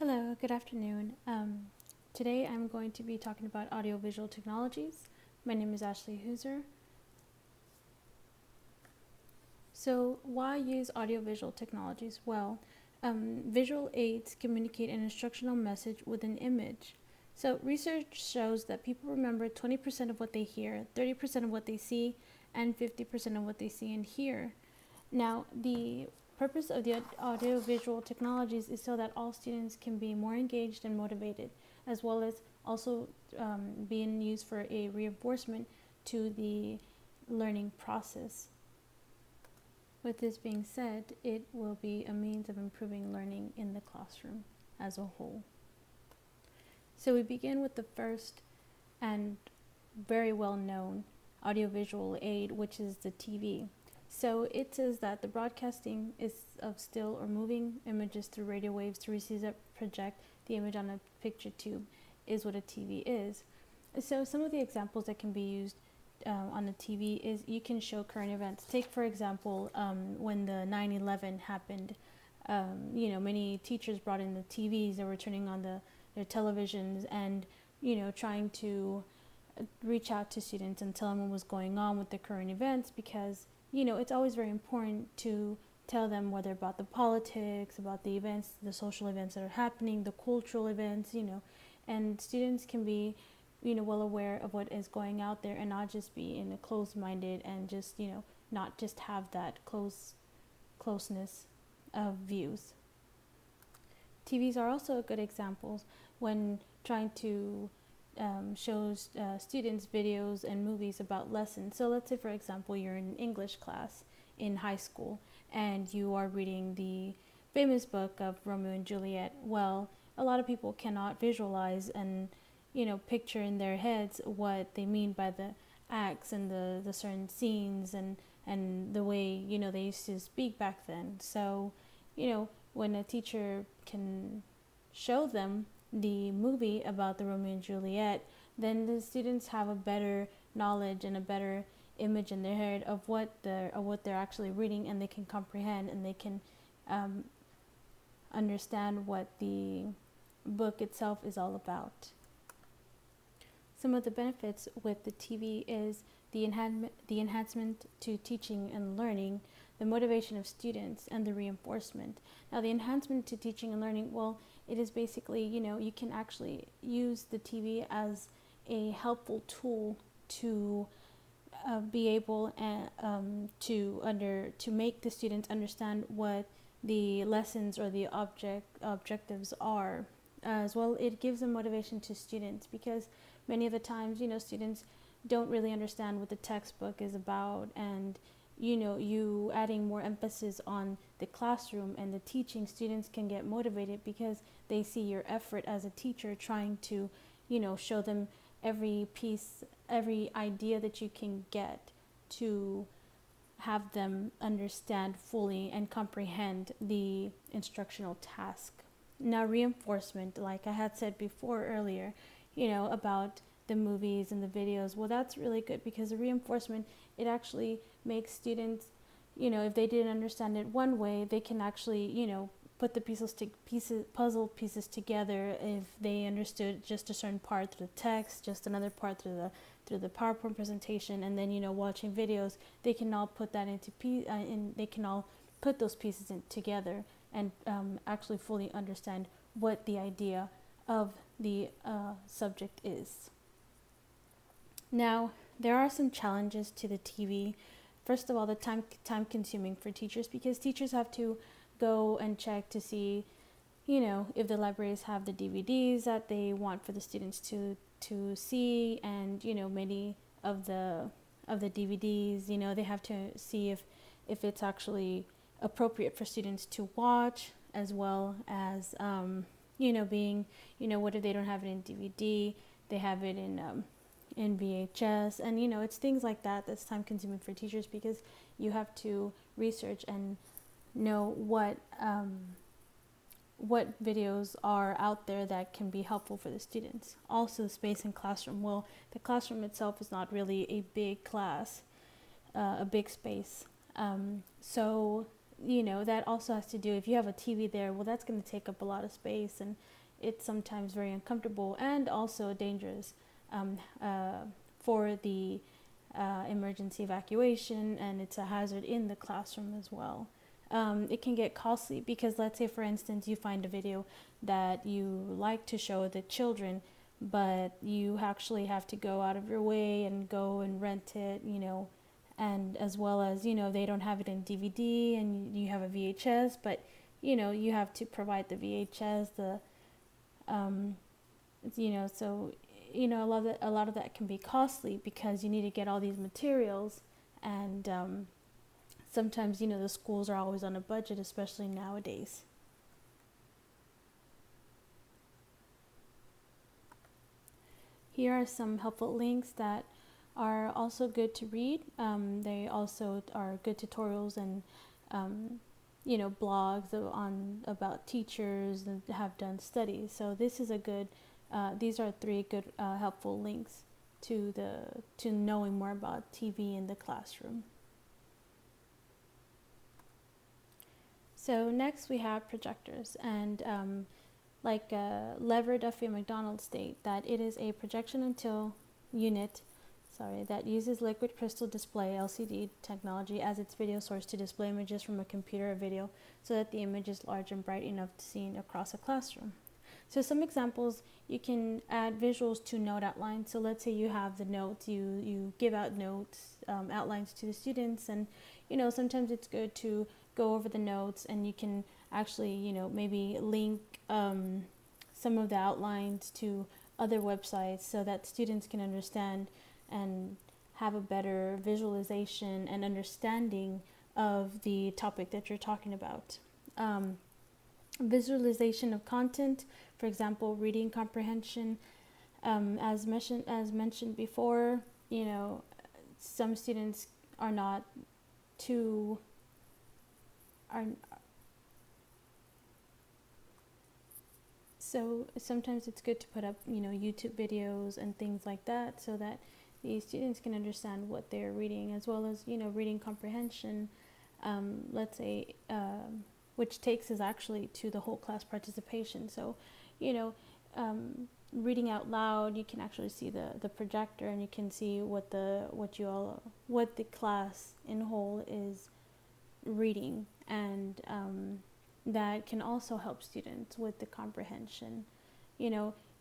Hello, good afternoon. Today I'm going to be talking about audiovisual technologies. My name is Ashley Hooser. So, why use audiovisual technologies? Well, visual aids communicate an instructional message with an image. So, research shows that people remember 20% of what they hear, 30% of what they see, and 50% of what they see and hear. Now, the purpose of the audiovisual technologies is so that all students can be more engaged and motivated, as well as also being used for a reinforcement to the learning process. With this being said, it will be a means of improving learning in the classroom as a whole. So we begin with the first and very well known audiovisual aid, which is the TV. So it says that the broadcasting is of still or moving images through radio waves to receive that project the image on a picture tube is what a TV is. So some of the examples that can be used on the TV is you can show current events. Take for example when the 9/11 happened. Many teachers brought in the TVs that were turning on their televisions and trying to reach out to students and tell them what was going on with the current events, because it's always very important to tell them whether about the politics, about the events, the social events that are happening, the cultural events, and students can be well aware of what is going out there and not just be in a closed-minded and just not just have that closeness of views. TVs are also good examples when trying to show students videos and movies about lessons. So let's say, for example, you're in English class in high school and you are reading the famous book of Romeo and Juliet. Well, a lot of people cannot visualize and picture in their heads what they mean by the acts and the certain scenes and the way they used to speak back then. So when a teacher can show them the movie about the Romeo and Juliet, then the students have a better knowledge and a better image in their head of what they're actually reading, and they can comprehend and they can understand what the book itself is all about. Some of the benefits with the TV is the enhancement to teaching and learning, the motivation of students, and the reinforcement. Now, the enhancement to teaching and learning, well, it is basically, you can actually use the TV as a helpful tool to be able to make the students understand what the lessons or the objectives are. As well, it gives them motivation to students, because many of the times, students don't really understand what the textbook is about, and you adding more emphasis on the classroom and the teaching, students can get motivated because they see your effort as a teacher trying to show them every piece, every idea that you can get to have them understand fully and comprehend the instructional task. Now, reinforcement, like I had said before earlier, about the movies and the videos, well, that's really good, because the reinforcement, it actually makes students, if they didn't understand it one way, they can actually, put the puzzle pieces together. If they understood just a certain part through the text, just another part through the PowerPoint presentation, and then watching videos, they can all put that they can all put those pieces together and actually fully understand what the idea of the subject is. Now, there are some challenges to the TV. First of all, the time consuming for teachers, because teachers have to go and check to see, if the libraries have the DVDs that they want for the students to see, and many of the DVDs, they have to see if it's actually appropriate for students to watch, as well as being, what if they don't have it in DVD, they have it in VHS, and it's things like that that's time consuming for teachers, because you have to research and know what videos are out there that can be helpful for the students. Also, space in classroom. Well, the classroom itself is not really a big class, a big space. So that also has to do, if you have a TV there, well, that's going to take up a lot of space, and it's sometimes very uncomfortable and also dangerous um, uh, for the emergency evacuation, and it's a hazard in the classroom as well. It can get costly because, let's say, for instance, you find a video that you like to show the children, but you actually have to go out of your way and go and rent it, and as well as, they don't have it in DVD and you have a VHS, but, you have to provide the VHS, um, so, a lot of that can be costly because you need to get all these materials, and sometimes, the schools are always on a budget, especially nowadays. Here are some helpful links that are also good to read. They also are good tutorials and blogs on about teachers that have done studies. So this is a good. These are three good helpful links to knowing more about TV in the classroom. So next we have projectors, and like Lever, Duffy, and McDonald state that it is a projection until unit that uses liquid crystal display LCD technology as its video source to display images from a computer or video so that the image is large and bright enough to see across a classroom. So some examples, you can add visuals to note outlines. So let's say you have the notes, you give out notes, outlines to the students, and sometimes it's good to go over the notes, and you can actually maybe link some of the outlines to other websites so that students can understand and have a better visualization and understanding of the topic that you're talking about. Visualization of content, for example, reading comprehension. As mentioned before, some students are not too are so sometimes it's good to put up YouTube videos and things like that so that the students can understand what they're reading, as well as reading comprehension. Let's say which takes us actually to the whole class participation. So reading out loud, you can actually see the projector, and you can see what the class in whole is reading, and that can also help students with the comprehension.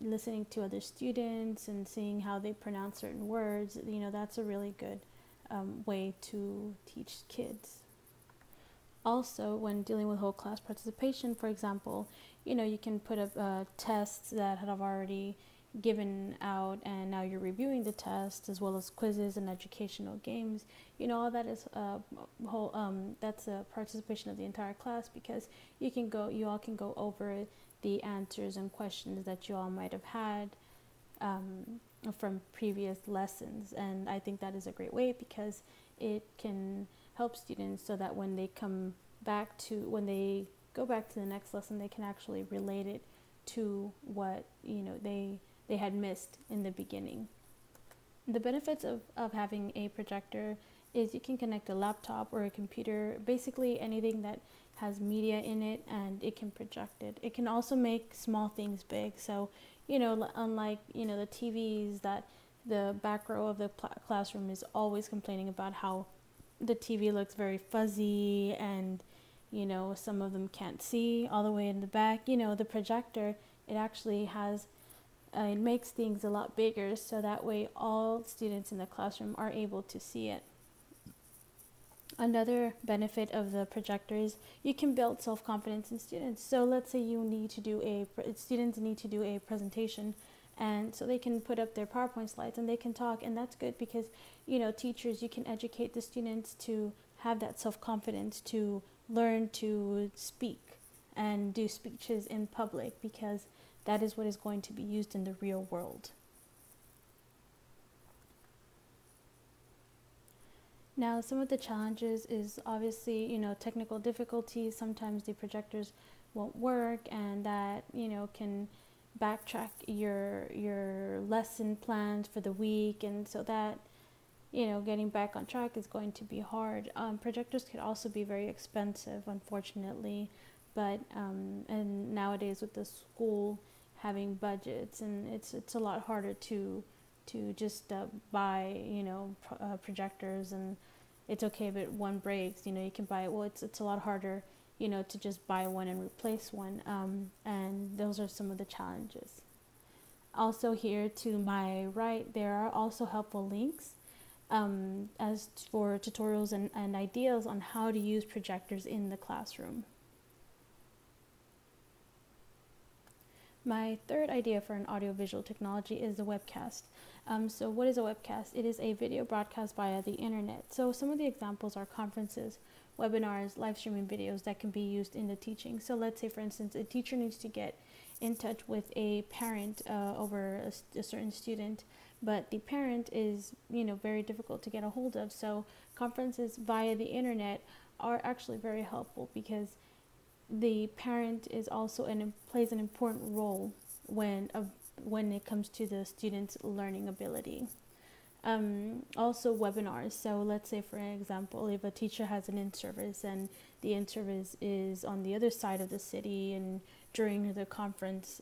Listening to other students and seeing how they pronounce certain words, that's a really good way to teach kids. Also, when dealing with whole class participation, for example, you can put up tests that have already given out, and now you're reviewing the test, as well as quizzes and educational games. All that is that's a participation of the entire class, because you all can go over the answers and questions that you all might have had from previous lessons. And I think that is a great way, because it can help students so that when they go back to the next lesson, they can actually relate it to what they had missed in the beginning. The benefits of having a projector is you can connect a laptop or a computer, basically anything that has media in it, and it can project it. It can also make small things big. So, unlike, the TVs that the back row of the classroom is always complaining about how the TV looks very fuzzy, and, some of them can't see all the way in the back. The projector, it actually has it makes things a lot bigger, so that way all students in the classroom are able to see it. Another benefit of the projector is you can build self-confidence in students. So let's say students need to do a presentation, and so they can put up their PowerPoint slides and they can talk, and that's good because teachers, you can educate the students to have that self-confidence to learn to speak and do speeches in public, because that is what is going to be used in the real world. Now, some of the challenges is obviously, technical difficulties. Sometimes the projectors won't work, and that, can backtrack your lesson plans for the week, and so that getting back on track is going to be hard. Projectors could also be very expensive, unfortunately, but and nowadays with the school having budgets, and it's a lot harder to just buy projectors, and it's okay if one breaks. You can buy it. Well, it's a lot harder, to just buy one and replace one. And those are some of the challenges. Also, here to my right, there are also helpful links as for tutorials and ideas on how to use projectors in the classroom. My third idea for an audiovisual technology is a webcast. So what is a webcast? It is a video broadcast via the internet. So some of the examples are conferences, webinars, live streaming videos that can be used in the teaching. So let's say, for instance, a teacher needs to get in touch with a parent over a certain student, but the parent is, very difficult to get a hold of. So conferences via the internet are actually very helpful, because the parent is also plays an important role when it comes to the student's learning ability. Also webinars. So let's say, for example, if a teacher has an in-service and the in-service is on the other side of the city, and during her conference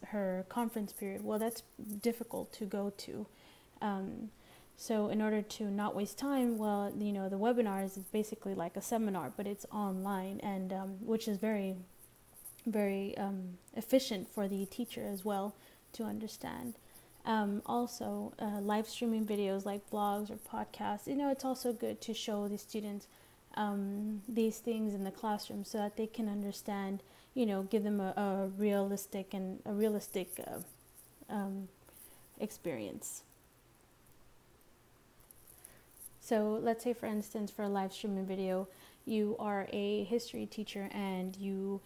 period, well, that's difficult to go to. So in order to not waste time, well, the webinars is basically like a seminar, but it's online, and which is very, very efficient for the teacher as well to understand. Also, live streaming videos like vlogs or podcasts, it's also good to show the students these things in the classroom so that they can understand, give them a realistic experience. So let's say, for instance, for a live streaming video, you are a history teacher and you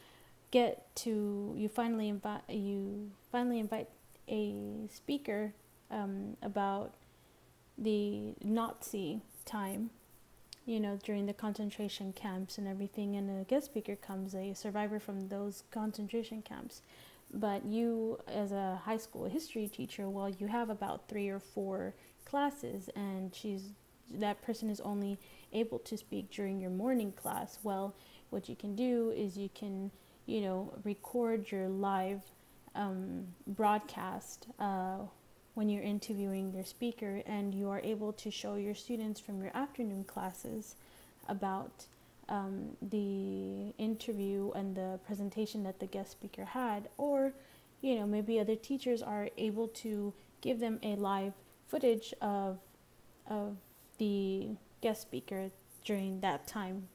finally invite a speaker about the Nazi time, during the concentration camps and everything, and a guest speaker comes, a survivor from those concentration camps. But you, as a high school history teacher, well, you have about 3 or 4 classes, and that person is only able to speak during your morning class. Well, what you can do is you can record your live broadcast when you're interviewing your speaker, and you are able to show your students from your afternoon classes about the interview and the presentation that the guest speaker had. Or maybe other teachers are able to give them a live footage of the guest speaker during that time.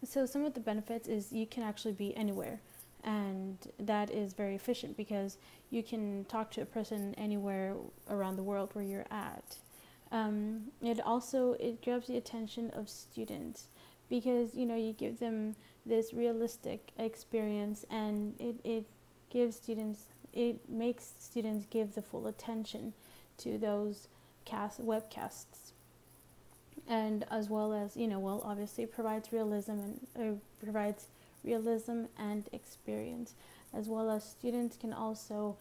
So some of the benefits is you can actually be anywhere, and that is very efficient because you can talk to a person anywhere around the world where you're at. It grabs the attention of students because you give them this realistic experience, and it makes students give the full attention to those webcasts. And as well as, obviously provides realism and experience, as well as students can also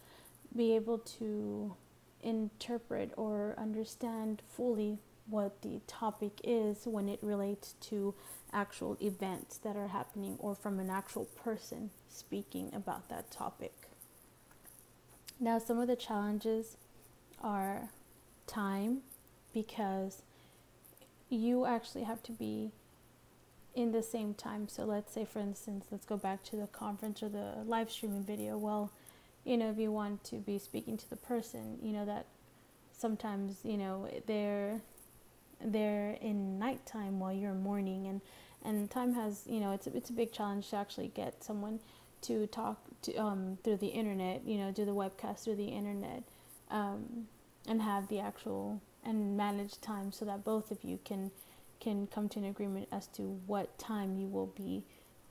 be able to interpret or understand fully what the topic is when it relates to actual events that are happening, or from an actual person speaking about that topic. Now, some of the challenges are time, because you actually have to be in the same time. So let's say, for instance, let's go back to the conference or the live streaming video. Well, if you want to be speaking to the person, that sometimes, they're in nighttime while you're morning, and time has, it's a big challenge to actually get someone to talk to through the internet, do the webcast through the internet, and have the actual and manage time so that both of you can come to an agreement as to what time you will be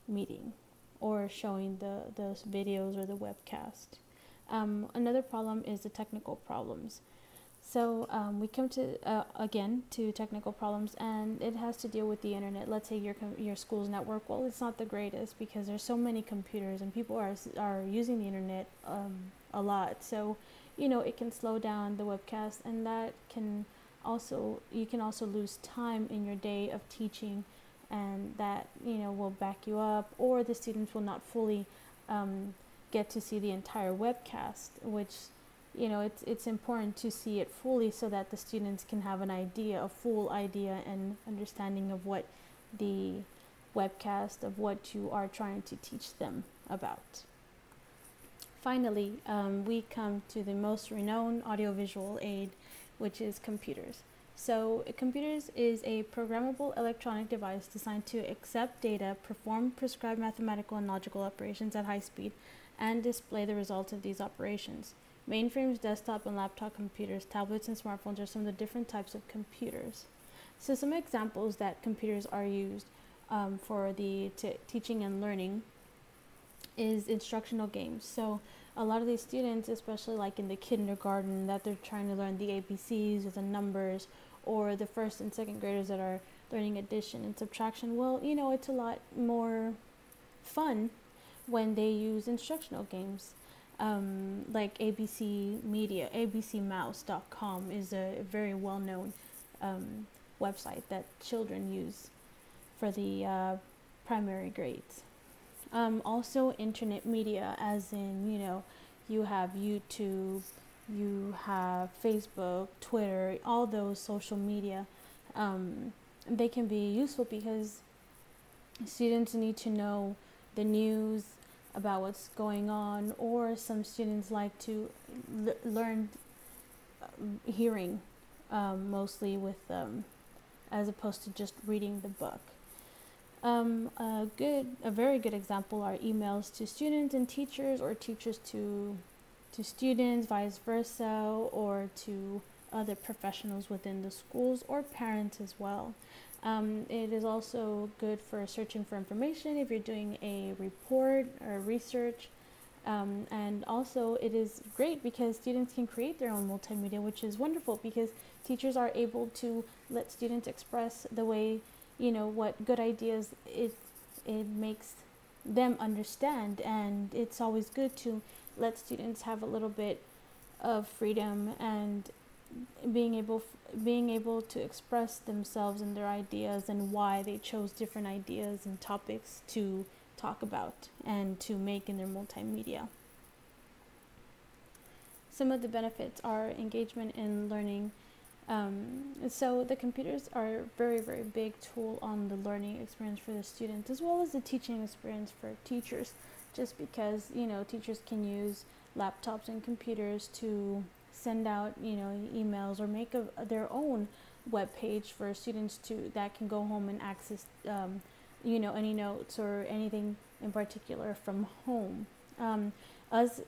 meeting or showing those videos or the webcast. Another problem is the technical problems. So we come to again to technical problems, and it has to deal with the internet. Let's say your school's network. Well, it's not the greatest because there's so many computers and people are using the internet a lot. So it can slow down the webcast, and that can also you can also lose time in your day of teaching, and that will back you up, or the students will not fully get to see the entire webcast, which it's important to see it fully so that the students can have a full idea and understanding of what the webcast of what you are trying to teach them about. Finally, we come to the most renowned audiovisual aid, which is computers. So, computers is a programmable electronic device designed to accept data, perform prescribed mathematical and logical operations at high speed, and display the results of these operations. Mainframes, desktop and laptop computers, tablets, and smartphones are some of the different types of computers. So, some examples that computers are used for the teaching and learning is instructional games. So a lot of these students, especially like in the kindergarten, that they're trying to learn the ABCs or the numbers, or the first and second graders that are learning addition and subtraction, well, it's a lot more fun when they use instructional games. Like ABC Media, abcmouse.com is a very well-known website that children use for the primary grades. Also internet media, as in, you have YouTube, you have Facebook, Twitter, all those social media. They can be useful because students need to know the news about what's going on, or some students like to learn hearing, mostly with as opposed to just reading the book. A very good example are emails to students and teachers, or teachers to students, vice versa, or to other professionals within the schools, or parents as well. It is also good for searching for information if you're doing a report or research. And also it is great because students can create their own multimedia, which is wonderful because teachers are able to let students express the way, what good ideas it makes them understand. And it's always good to let students have a little bit of freedom and being able to express themselves and their ideas, and why they chose different ideas and topics to talk about and to make in their multimedia. Some of the benefits are engagement in learning. So the computers are a very, very big tool on the learning experience for the students, as well as the teaching experience for teachers, just because teachers can use laptops and computers to send out emails, or make their own web page for students that can go home and access any notes or anything in particular from home. As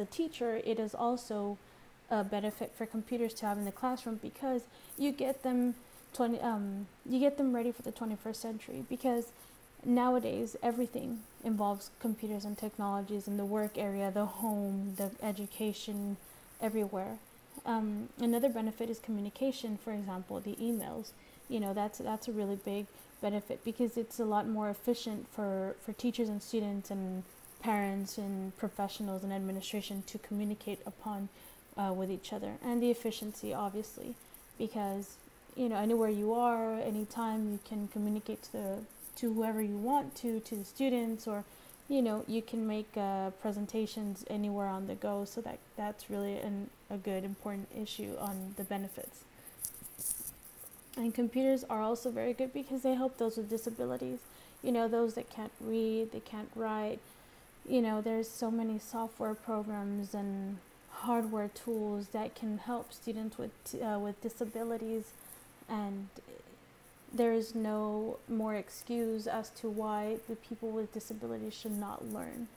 a teacher, it is also a benefit for computers to have in the classroom, because you get them ready for the 21st century, because nowadays everything involves computers and technologies in the work area, the home, the education, everywhere. Another benefit is communication. For example, the emails. That's a really big benefit, because it's a lot more efficient for teachers and students and parents and professionals and administration to communicate upon with each other. And the efficiency, obviously, because anywhere you are, anytime, you can communicate to whoever you want to the students, or you can make presentations anywhere on the go. So that's really a good, important issue on the benefits. And computers are also very good because they help those with disabilities, those that can't read, they can't write. There's so many software programs and hardware tools that can help students with disabilities, and there is no more excuse as to why the people with disabilities should not learn.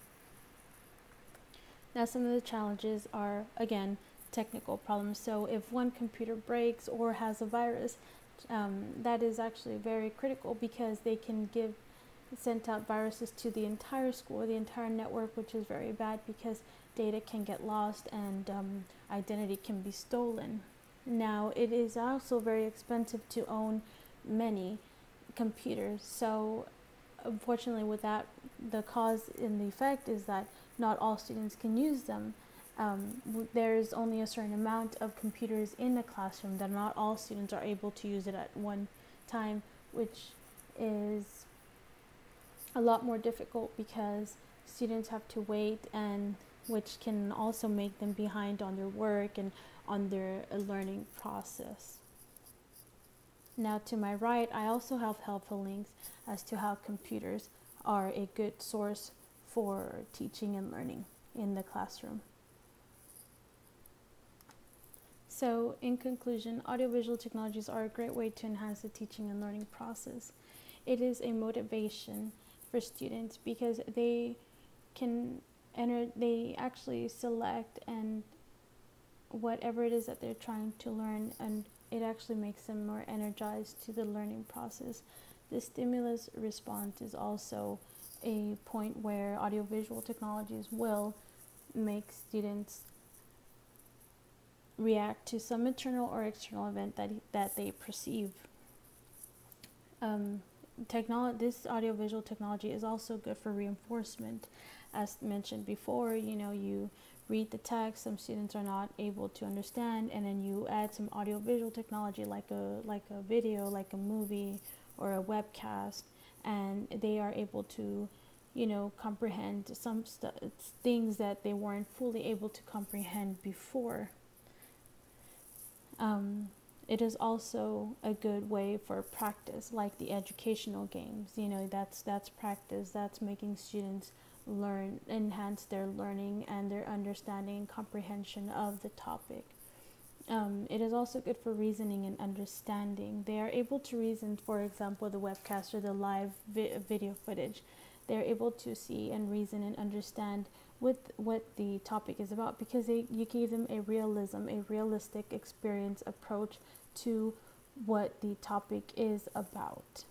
Now, some of the challenges are, again, technical problems. So if one computer breaks or has a virus, that is actually very critical, because they can sent out viruses to the entire school, the entire network, which is very bad because data can get lost and identity can be stolen. Now, it is also very expensive to own many computers. So unfortunately, with that, the cause and the effect is that not all students can use them. There's only a certain amount of computers in the classroom that not all students are able to use it at one time, which is a lot more difficult because students have to wait, and which can also make them behind on their work and on their learning process. Now to my right, I also have helpful links as to how computers are a good source for teaching and learning in the classroom. So in conclusion, audiovisual technologies are a great way to enhance the teaching and learning process. It is a motivation for students because they can enter, they actually select and whatever it is that they're trying to learn, and it actually makes them more energized to the learning process. The stimulus response is also a point where audiovisual technologies will make students react to some internal or external event that they perceive. This audiovisual technology is also good for reinforcement. As mentioned before, you read the text, some students are not able to understand, and then you add some audiovisual technology like a video, like a movie or a webcast, and they are able to comprehend some things that they weren't fully able to comprehend before. It is also a good way for practice, like the educational games. That's practice. That's making students enhance their learning and their understanding and comprehension of the topic. It is also good for reasoning and understanding. They are able to reason, for example, the webcast or the live video footage. They're able to see and reason and understand what the topic is about, because you gave them a realistic experience approach to what the topic is about.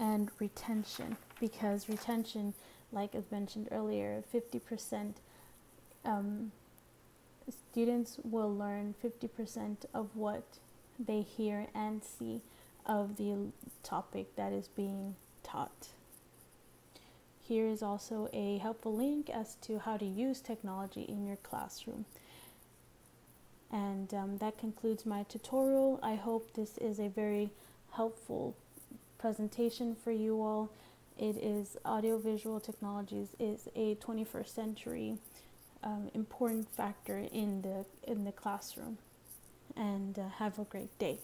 And retention, because retention, like as mentioned earlier, 50%, students will learn 50% of what they hear and see of the topic that is being taught. Here is also a helpful link as to how to use technology in your classroom. And that concludes my tutorial. I hope this is a very helpful presentation for you all. It is audiovisual technologies is a 21st century important factor in the classroom. And have a great day.